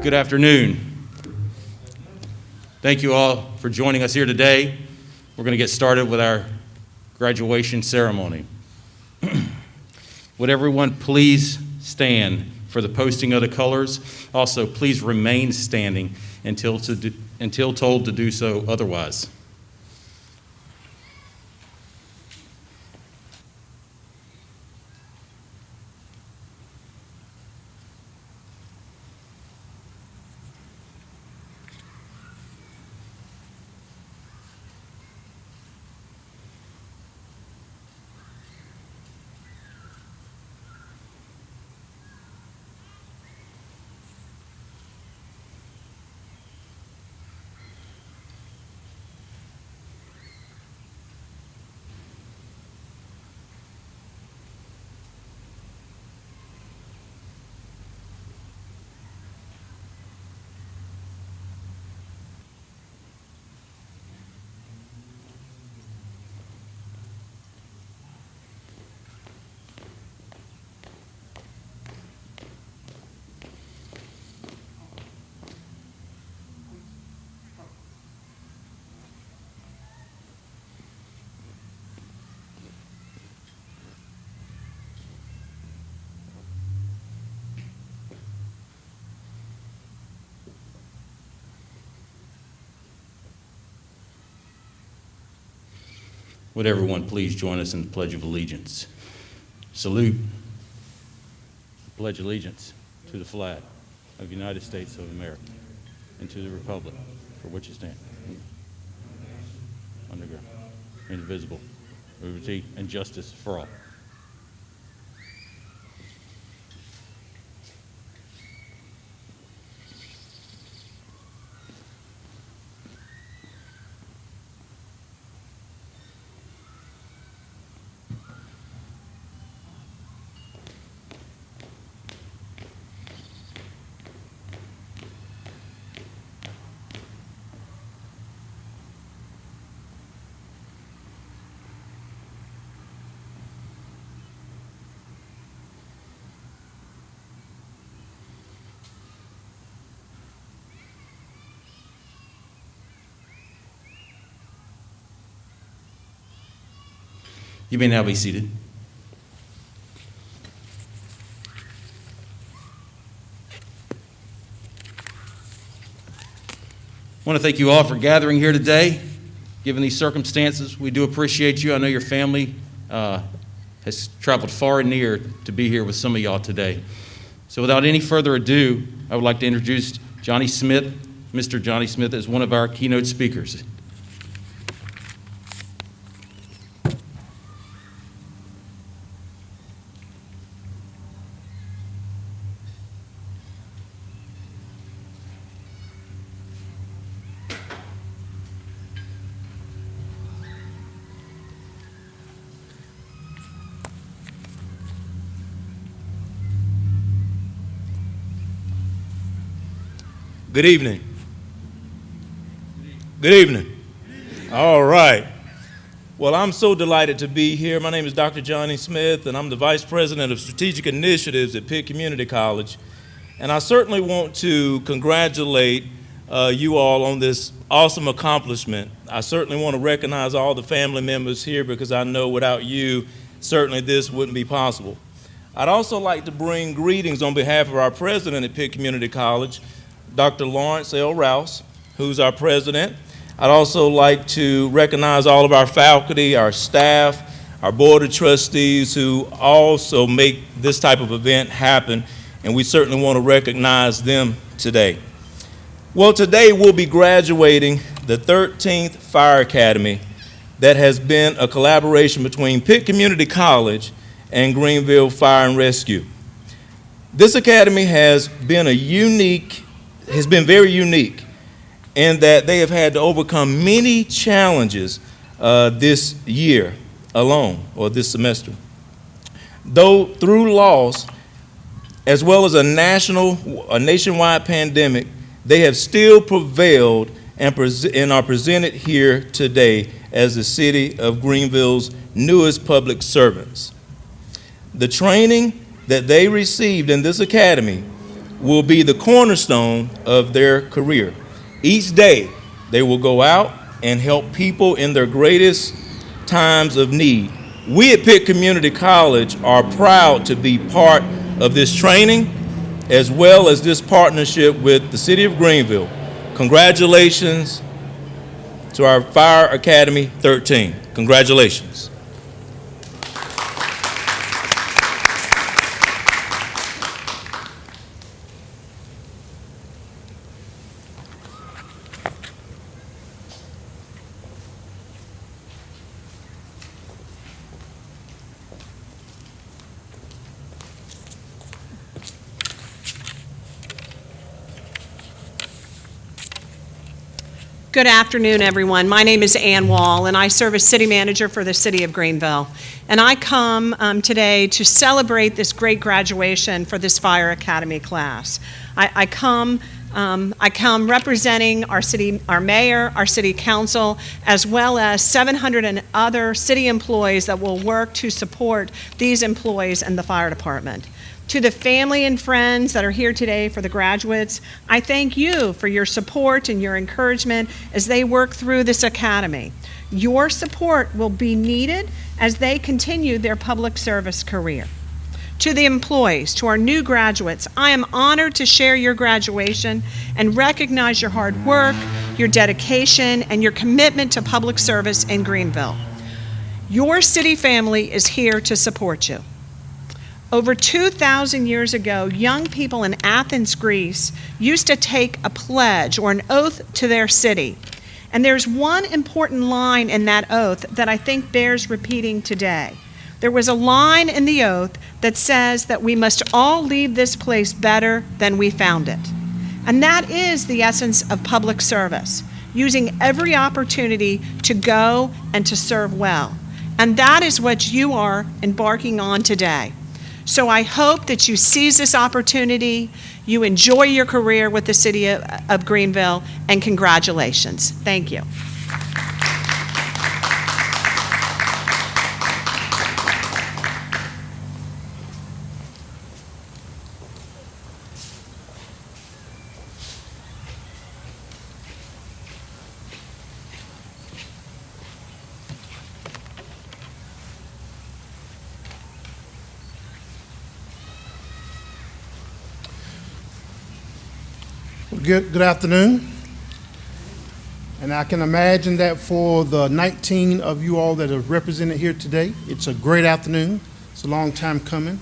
Good afternoon. Thank you all for joining us here today. We're going to get started with our graduation ceremony. Would everyone please stand for the posting of the colors? Also, please remain standing until told to do so otherwise. Would everyone please join us in the Pledge of Allegiance? Salute. Pledge allegiance to the flag of the United States of America and to the republic for which it stands, under God, indivisible, liberty and justice for all. You may now be seated. I want to thank you all for gathering here today. Given these circumstances, we do appreciate you. I know your family has traveled far and near to be here with some of y'all today. So without any further ado, I would like to introduce Johnny Smith. Mr. Johnny Smith is one of our keynote speakers. Good evening. Good evening. All right. Well, I'm so delighted to be here. My name is Dr. Johnny Smith, and I'm the Vice President of Strategic Initiatives at Pitt Community College. And I certainly want to congratulate you all on this awesome accomplishment. I certainly want to recognize all the family members here because I know without you, certainly this wouldn't be possible. I'd also like to bring greetings on behalf of our president at Pitt Community College, Dr. Lawrence L. Rouse, who's our president. I'd also like to recognize all of our faculty, our staff, our board of trustees who also make this type of event happen, and we certainly want to recognize them today. Well, today we'll be graduating the 13th Fire Academy that has been a collaboration between Pitt Community College and Greenville Fire and Rescue. This academy has been very unique in that they have had to overcome many challenges this year alone, or this semester. Though through loss, as well as a nationwide pandemic, they have still prevailed and are presented here today as the city of Greenville's newest public servants. The training that they received in this academy will be the cornerstone of their career. Each day, they will go out and help people in their greatest times of need. We at Pitt Community College are proud to be part of this training as well as this partnership with the City of Greenville. Congratulations to our Fire Academy 13. Congratulations. Good afternoon, everyone. My name is Ann Wall, and I serve as City Manager for the City of Greenville. And I come today to celebrate this great graduation for this Fire Academy class. I come representing our city, our mayor, our city council, as well as 700 and other city employees that will work to support these employees and the fire department. To the family and friends that are here today for the graduates, I thank you for your support and your encouragement as they work through this academy. Your support will be needed as they continue their public service career. To the employees, to our new graduates, I am honored to share your graduation and recognize your hard work, your dedication, and your commitment to public service in Greenville. Your city family is here to support you. Over 2,000 years ago, young people in Athens, Greece, used to take a pledge or an oath to their city. And there's one important line in that oath that I think bears repeating today. There was a line in the oath that says that we must all leave this place better than we found it. And that is the essence of public service, using every opportunity to go and to serve well. And that is what you are embarking on today. So I hope that you seize this opportunity, you enjoy your career with the City of Greenville, and congratulations. Thank you. Good afternoon. And I can imagine that for the 19 of you all that are represented here today, it's a great afternoon. It's a long time coming.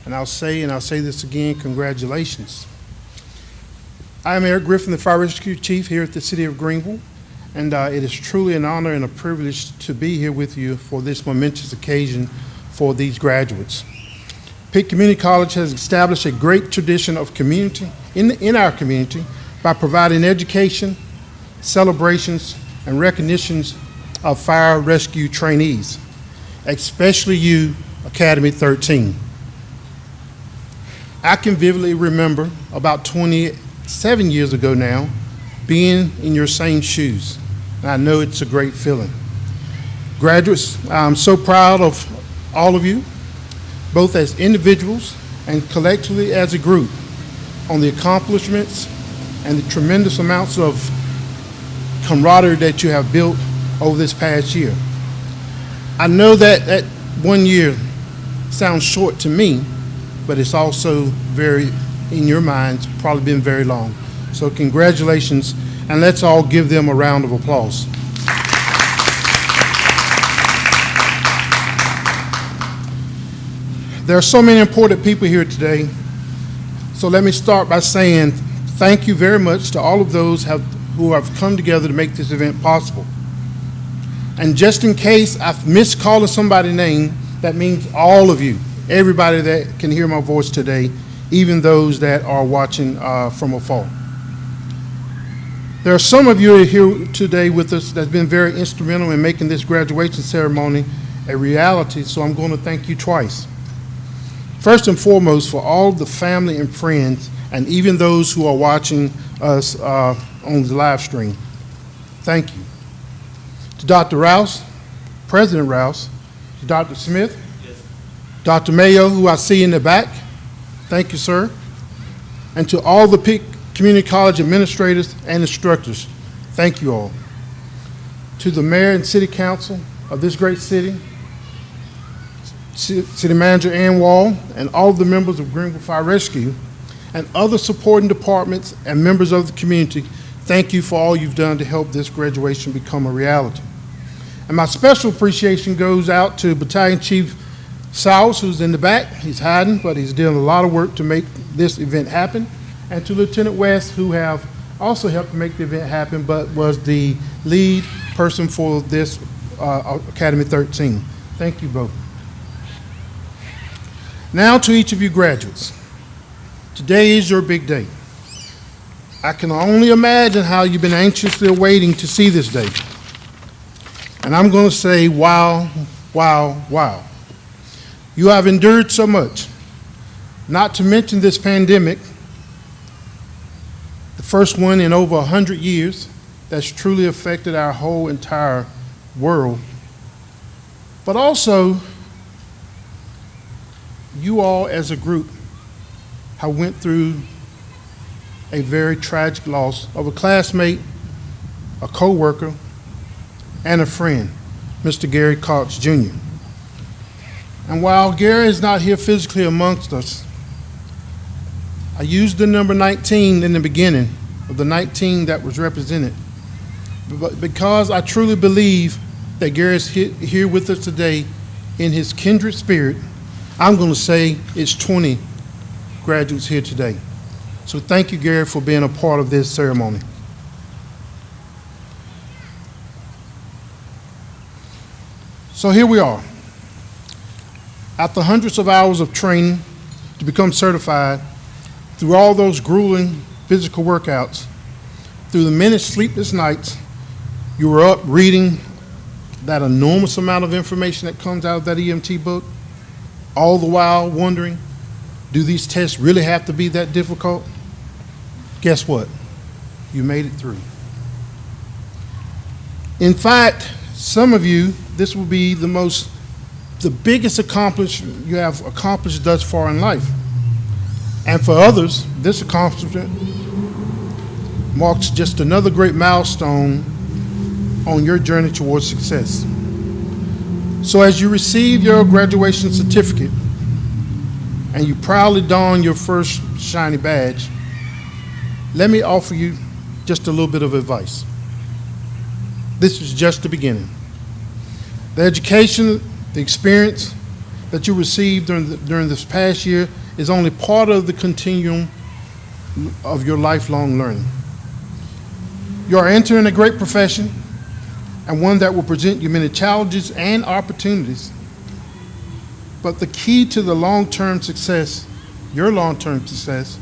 And I'll say this again, congratulations. I am Eric Griffin, the Fire Rescue Chief here at the City of Greenville. And it is truly an honor and a privilege to be here with you for this momentous occasion for these graduates. Pitt Community College has established a great tradition of community in our community by providing education, celebrations, and recognitions of fire rescue trainees, especially you, Academy 13. I can vividly remember about 27 years ago now, being in your same shoes. And I know it's a great feeling. Graduates, I'm so proud of all of you, both as individuals and collectively as a group, on the accomplishments and the tremendous amounts of camaraderie that you have built over this past year. I know that 1 year sounds short to me, but it's also very, in your minds, probably been very long. So congratulations, and let's all give them a round of applause. There are so many important people here today, so let me start by saying thank you very much to all of those who have come together to make this event possible. And just in case I've missed calling somebody's name, that means all of you, everybody that can hear my voice today, even those that are watching from afar. There are some of you here today with us that's been very instrumental in making this graduation ceremony a reality, so I'm going to thank you twice. First and foremost, for all the family and friends, and even those who are watching us on the live stream, thank you. To Dr. Rouse, President Rouse, to Dr. Smith, yes. Dr. Mayo, who I see in the back, thank you, sir. And to all the Pitt Community College administrators and instructors, thank you all. To the mayor and city council of this great city, City Manager Ann Wall, and all the members of Greenville Fire Rescue, and other supporting departments and members of the community, thank you for all you've done to help this graduation become a reality. And my special appreciation goes out to Battalion Chief Sowers, who's in the back. He's hiding, but he's doing a lot of work to make this event happen. And to Lieutenant West, who have also helped to make the event happen, but was the lead person for this Academy 13. Thank you both. Now to each of you graduates. Today is your big day. I can only imagine how you've been anxiously awaiting to see this day. And I'm going to say, wow, wow, wow. You have endured so much, not to mention this pandemic, the first one in over 100 years that's truly affected our whole entire world. But also, you all as a group have went through a very tragic loss of a classmate, a co-worker, and a friend, Mr. Gary Cox Jr. And while Gary is not here physically amongst us, I used the number 19 in the beginning of the 19 that was represented, but because I truly believe that Gary is here with us today in his kindred spirit, I'm going to say it's 20 graduates here today. So thank you, Gary, for being a part of this ceremony. So here we are. After hundreds of hours of training to become certified, through all those grueling physical workouts, through the many sleepless nights, you were up reading that enormous amount of information that comes out of that EMT book, all the while wondering, do these tests really have to be that difficult? Guess what? You made it through. In fact, some of you, this will be the biggest accomplishment you have accomplished thus far in life. And for others, this accomplishment marks just another great milestone on your journey towards success. So as you receive your graduation certificate and you proudly don your first shiny badge, let me offer you just a little bit of advice. This is just the beginning. The education, the experience that you received during this past year is only part of the continuum of your lifelong learning. You are entering a great profession, and one that will present you many challenges and opportunities. But the key to the long-term success, your long-term success,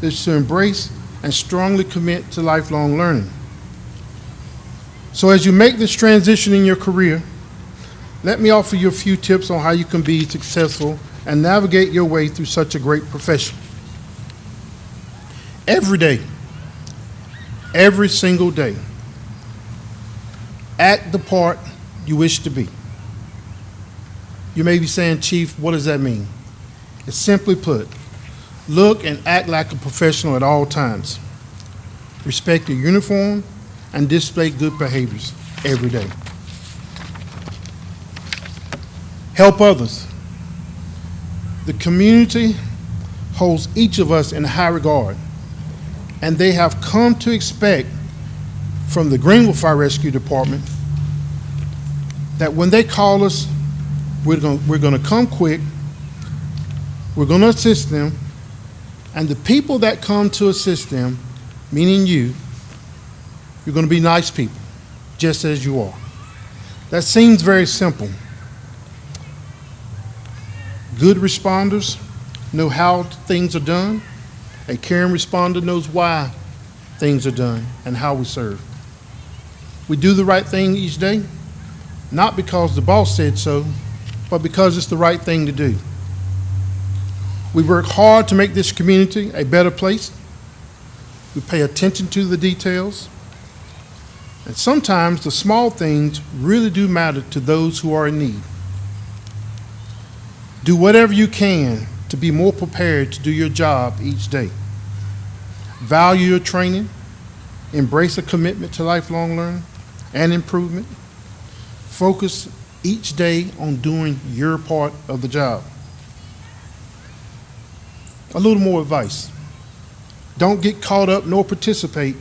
is to embrace and strongly commit to lifelong learning. So as you make this transition in your career, let me offer you a few tips on how you can be successful and navigate your way through such a great profession. Every day, every single day, act the part you wish to be. You may be saying, Chief, what does that mean? It's simply put, look and act like a professional at all times. Respect your uniform and display good behaviors every day. Help others. The community holds each of us in high regard, and they have come to expect from the Greenville Fire Rescue Department that when they call us, we're going to come quick, we're going to assist them, and the people that come to assist them, meaning you're going to be nice people, just as you are. That seems very simple. Good responders know how things are done. A caring responder knows why things are done and how we serve. We do the right thing each day, not because the boss said so, but because it's the right thing to do. We work hard to make this community a better place. We pay attention to the details. And sometimes the small things really do matter to those who are in need. Do whatever you can to be more prepared to do your job each day. value your training, embrace a commitment to lifelong learning and improvement, focus each day on doing your part of the job. A little more advice. Don't get caught up nor participate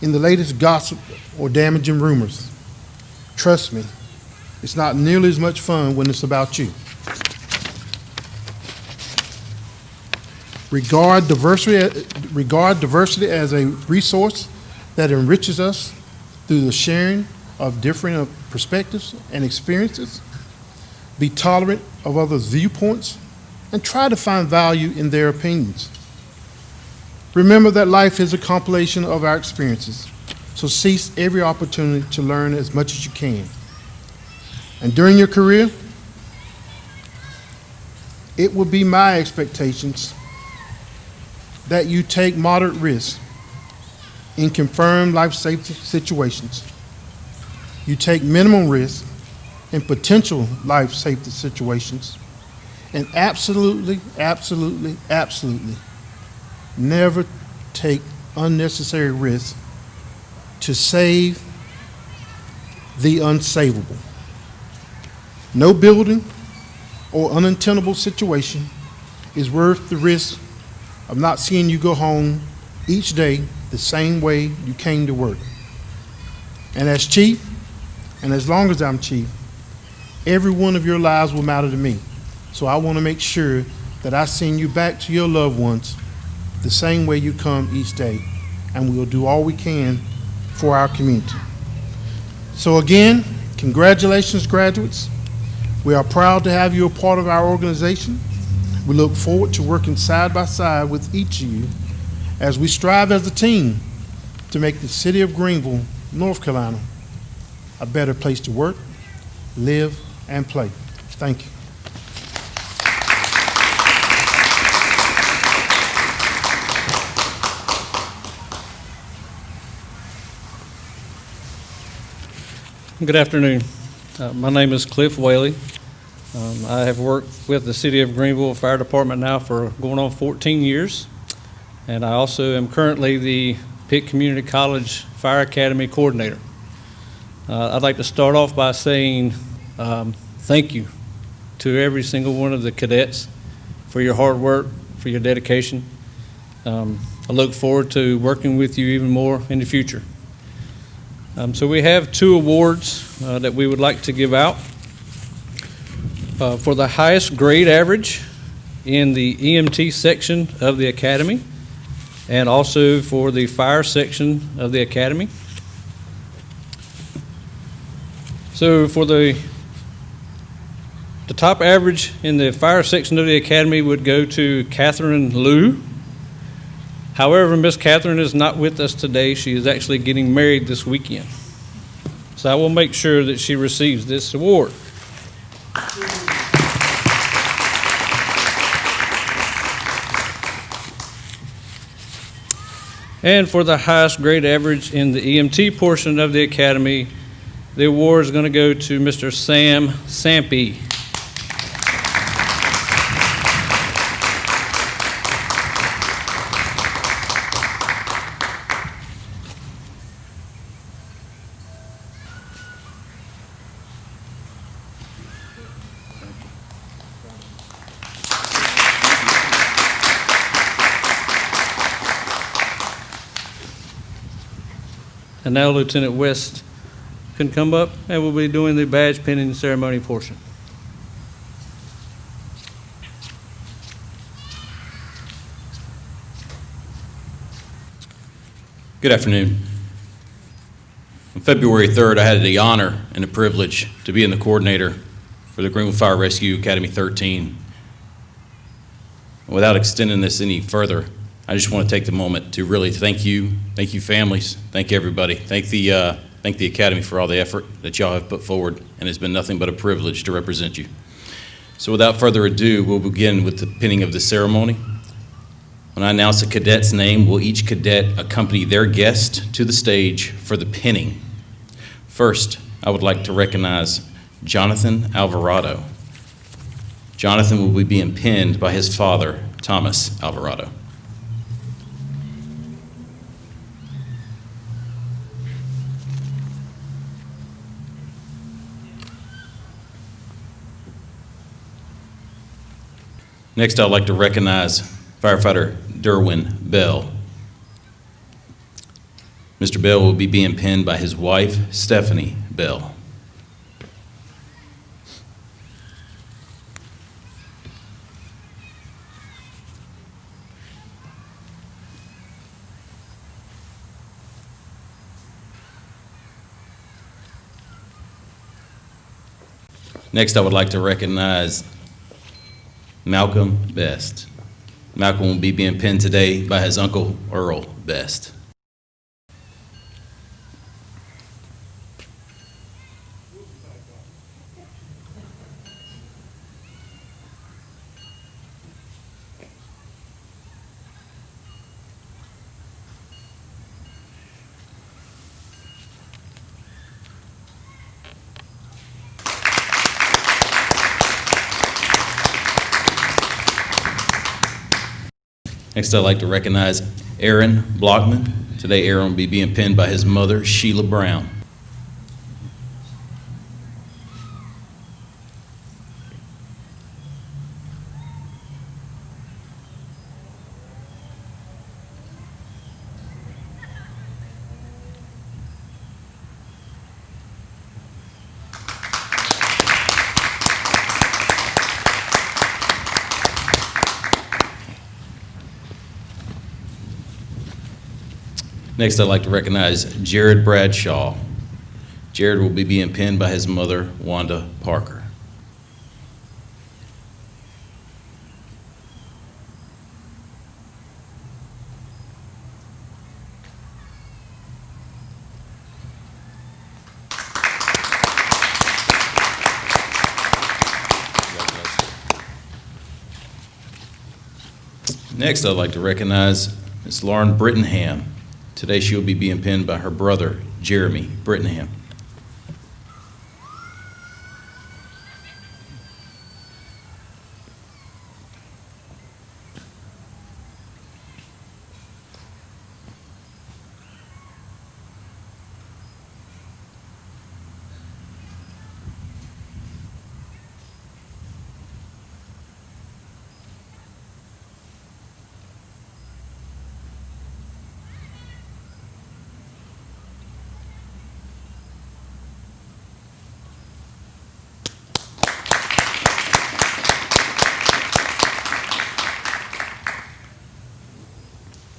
in the latest gossip or damaging rumors. Trust me, it's not nearly as much fun when it's about you. Regard diversity as a resource that enriches us through the sharing of different perspectives and experiences. Be tolerant of others' viewpoints and try to find value in their opinions. Remember that life is a compilation of our experiences, so seize every opportunity to learn as much as you can. And during your career, it will be my expectations that you take moderate risks in confirmed life safety situations. You take minimum risk in potential life safety situations, and absolutely, absolutely, absolutely never take unnecessary risks to save the unsavable. No building or unintenable situation is worth the risk of not seeing you go home each day the same way you came to work. And as chief, and as long as I'm chief, every one of your lives will matter to me. So I want to make sure that I send you back to your loved ones the same way you come each day, and we will do all we can for our community. So again, congratulations, graduates. We are proud to have you a part of our organization. We look forward to working side by side with each of you as we strive as a team to make the city of Greenville, North Carolina, a better place to work, live, and play. Thank you. Good afternoon. My name is Cliff Whaley. I have worked with the City of Greenville Fire Department now for going on 14 years, and I also am currently the Pitt Community College Fire Academy Coordinator. I'd like to start off by saying thank you to every single one of the cadets for your hard work, for your dedication. I look forward to working with you even more in the future. So we have 2 awards that we would like to give out. For the highest grade average in the EMT section of the Academy, and also for the fire section of the Academy. So for the top average in the fire section of the Academy would go to Katherine Leu. However, Miss Katherine is not with us today. She is actually getting married this weekend. So I will make sure that she receives this award. And for the highest grade average in the EMT portion of the Academy, the award is going to go to Mr. Sampey. And now Lieutenant West can come up, and we'll be doing the badge pinning ceremony portion. Good afternoon. On February 3rd, I had the honor and the privilege to be in the coordinator for the Greenville Fire Rescue Academy 13. Without extending this any further, I just want to take the moment to really thank you families, thank everybody, thank the Academy for all the effort that y'all have put forward, and it's been nothing but a privilege to represent you. So without further ado, we'll begin with the pinning of the ceremony. When I announce a cadet's name, will each cadet accompany their guest to the stage for the pinning. First, I would like to recognize Jonathan Alverado. Jonathan will be being pinned by his father, Thomas Alverado. Next, I'd like to recognize firefighter Derwin Bell. Mr. Bell will be being pinned by his wife, Stephanie Bell. Next, I would like to recognize Malcolm Best. Malcolm will be being pinned today by his uncle, Earl Best. Next, I'd like to recognize Aaron Blockmon. Today, Aaron will be being pinned by his mother, Sheila Brown. Next, I'd like to recognize Jared Bradshaw. Jared will be being pinned by his mother, Wanda Parker. Next, I'd like to recognize Ms. Lauren Brittenham. Today, she will be being pinned by her brother, Jeremy Brittenham.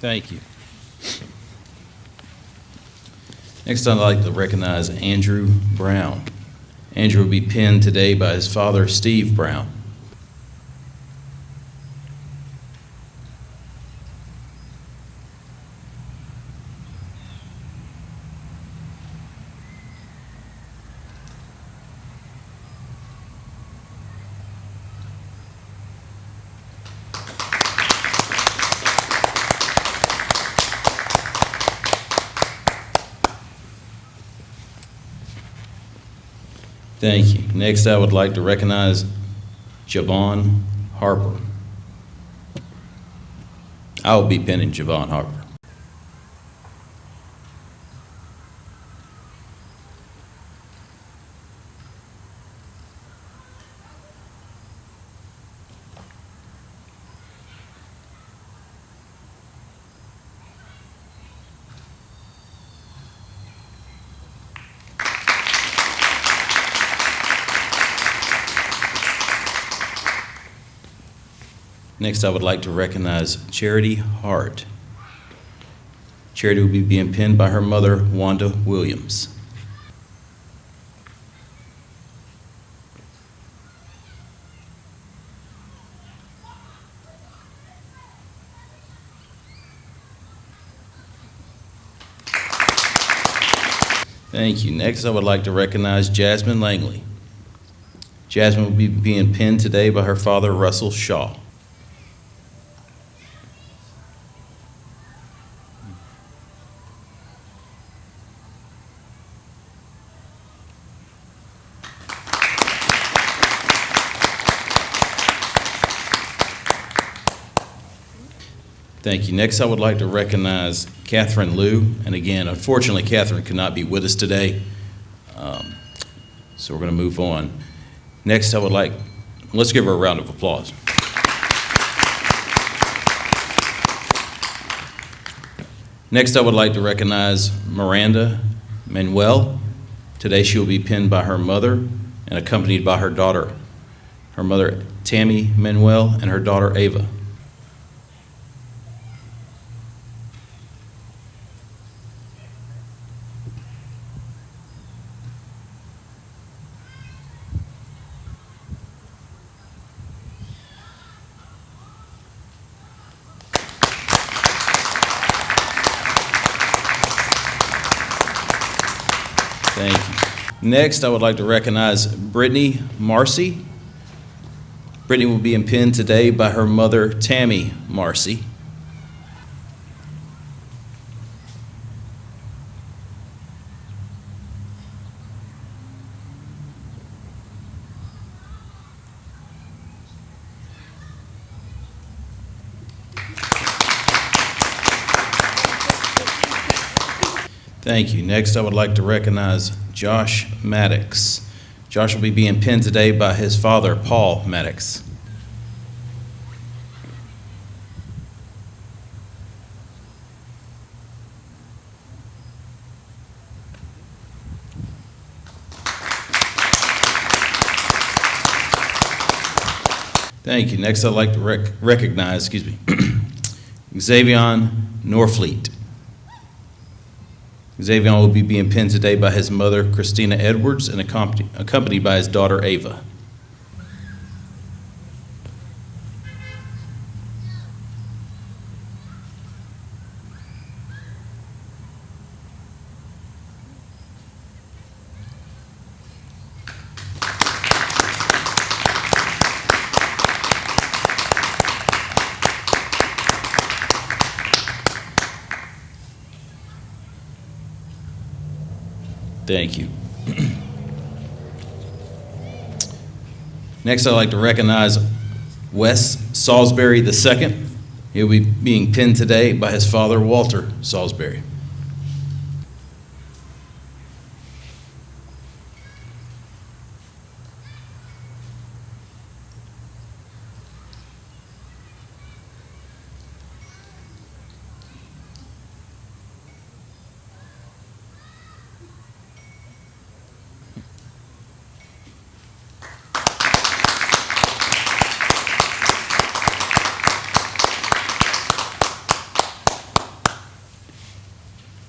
Thank you. Next, I'd like to recognize Andrew Brown. Andrew will be pinned today by his father, Steve Brown. Thank you. Next, I would like to recognize Javon Harper. I will be pinning Javon Harper. Next, I would like to recognize Charity Hart. Charity will be being pinned by her mother, Wanda Williams. Thank you. Next, I would like to recognize Jazmin Langley. Jazmin will be being pinned today by her father, Russell Shaw. Thank you. Next, I would like to recognize Katherine Leu. And again, unfortunately, Katherine could not be with us today, so we're going to move on. Next, I would like, let's give her a round of applause. Next, I would like to recognize Miranda Manuel. Today, she will be pinned by her mother and accompanied by her daughter, her mother, Tammy Manuel, and her daughter, Ava. Thank you. Next, I would like to recognize Brittany Marcy. Brittany will be pinned today by her mother, Tammy Marcy. Thank you. Next, I would like to recognize Josh Mattocks. Josh will be being pinned today by his father, Paul Mattocks. Thank you. Next, I'd like to recognize, Xxzavien Norfleet. Xavion will be being pinned today by his mother, Christina Edwards, and accompanied by his daughter, Ava. Thank you. Next, I'd like to recognize Wes Salisbury II. He'll be being pinned today by his father, Walter Salisbury.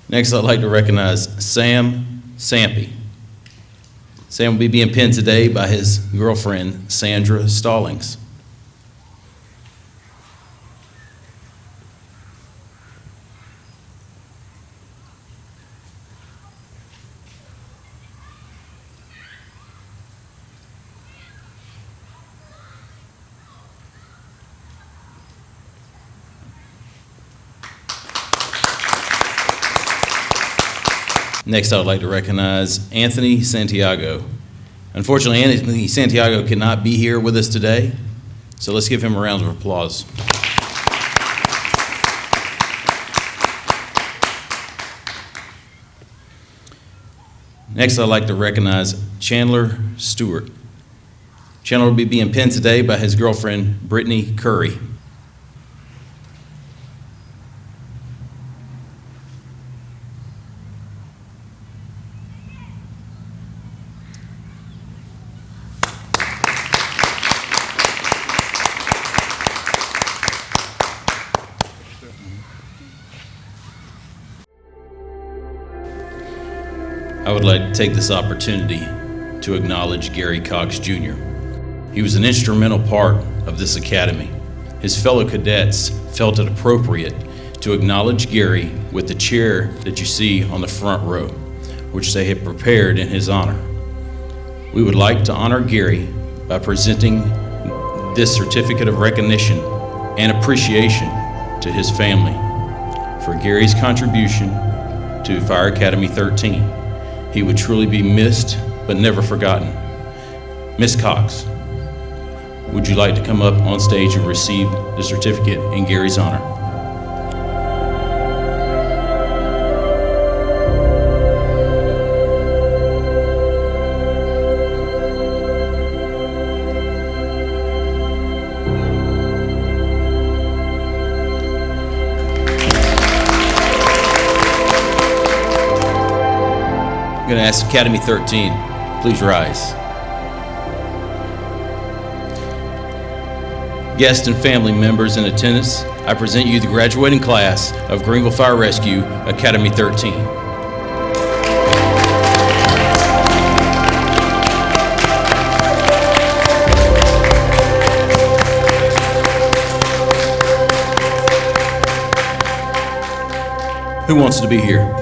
Next, I'd like to recognize Sampey. Sam will be being pinned today by his girlfriend, Sandra Stallings. Next, I would like to recognize Anthony Santiago. Unfortunately, Anthony Santiago cannot be here with us today, so let's give him a round of applause. Next, I'd like to recognize Chandler Stuart. Chandler will be being pinned today by his girlfriend, Brittany Curry. I would like to take this opportunity to acknowledge Gary Cox Jr. He was an instrumental part of this academy. His fellow cadets felt it appropriate to acknowledge Gary with the chair that you see on the front row, which they had prepared in his honor. We would like to honor Gary by presenting this certificate of recognition and appreciation to his family for Gary's contribution to Fire Academy 13. He would truly be missed, but never forgotten. Miss Cox, would you like to come up on stage and receive the certificate in Gary's honor? going to ask Academy 13, please rise. Guests and family members in attendance, I present you the graduating class of Greenville Fire Rescue Academy 13. Who wants to be here?